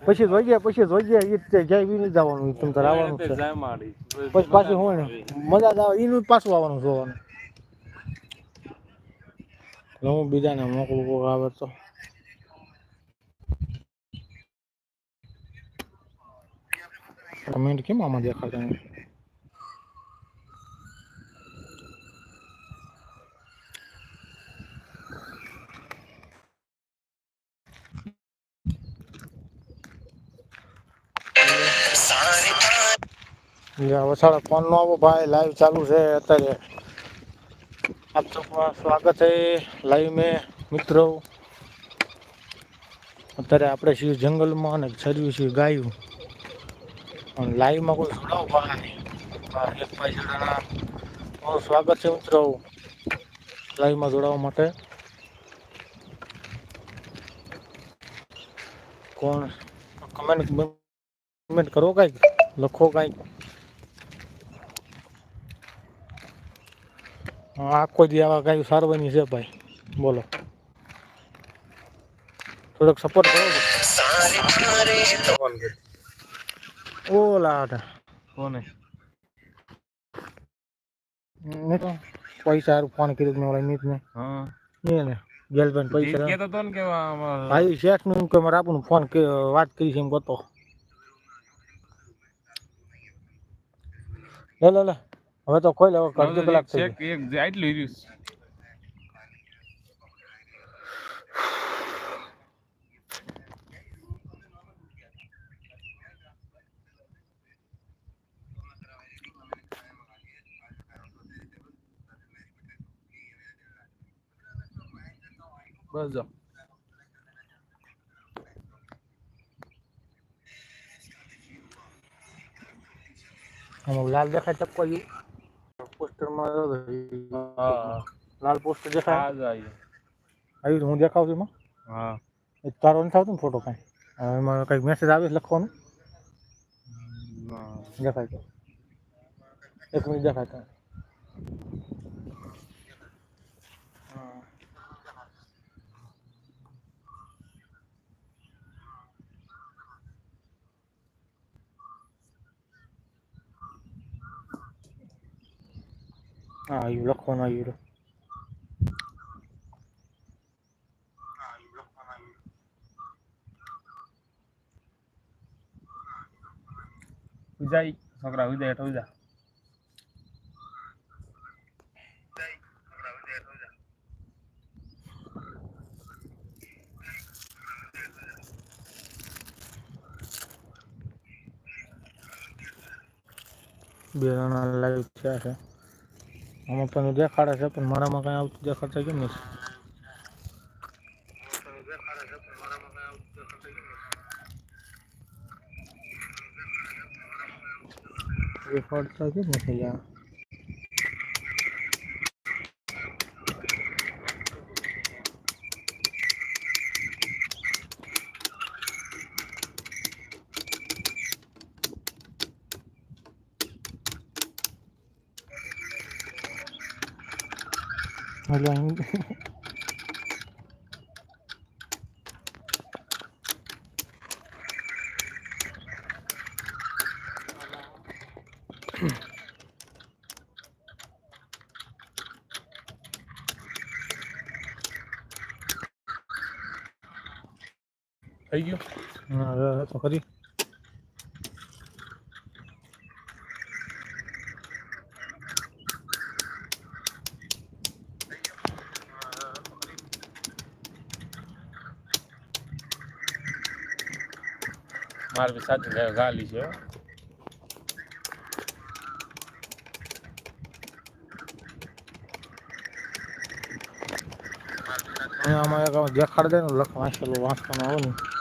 પછી જોઈએ એ જાય બી નહીં જવાનું તમે તાર આવવાનું છે પછી પાછું હોય ને મજા જ આવે એનું પાછું આવવાનું જોવાનું હું બીજાને મોકલું કોક આવે તો કમેન્ટ કેમ આમાં દેખાતા નથી વસાડા ફોન નો આવો ભાઈ લાઈવ ચાલુ છે અત્યારે આપ સબકા સ્વાગત है लाइव में મિત્રો અત્યારે આપણે છીએ જંગલમાં અને ચરવી છીએ ગાયું અને લાઈવમાં કોઈ જોડાવ ભાઈ એક ભાઈ જોડાના બહુ સ્વાગત છે મિત્રો લાઈવમાં જોડાવા માટે કોણ કમેન્ટ કરો કાંઈક લખો કાંઈક આખો દી આવા ગાયું સારવાની છે ભાઈ બોલો થોડોક સપોર્ટ કરો ઓલા હતા કોને પૈસા ફોન કર્યો મેં ઓલા મિતને હા ને ગેલબેન પૈસા કેતો તો ને કે ભાઈ શેઠ નું કે મારે આપનું ફોન વાત કરી છે એમ ગતો લે હવે તો કોઈ લેવો અડધી કલાક થઈ ગઈ એક આટલું રહ્યું બસ જાઓ લાલ દેખાય ટપકો પોસ્ટરમાં લાલ પોસ્ટર દેખાય આવ્યું હું દેખાવ છું એમાં હા તારો નથી આવતો ને ફોટો કાંઈ એમાં કંઈક મેસેજ આવે લખવાનું દેખાય તો એક મિનિટ દેખાય તો હા આવ્યું લખવાનું આવ્યું ઉજાઈ છોકરા ઉજાઈ એટલે ઉજા બે જણા લાઈવ થયા છે આમાં પણ દેખાડે છે પણ મારામાં કઈ આવતું દેખાડતા કેમ નથી દેખાડતા કેમ નથી યાર થઈ ગયું હા તો કરી મારે બી સાચી ગાલી છે આમાં એક દેખાડ દે ને લખ વાંચેલું વાંચવાનું આવે ને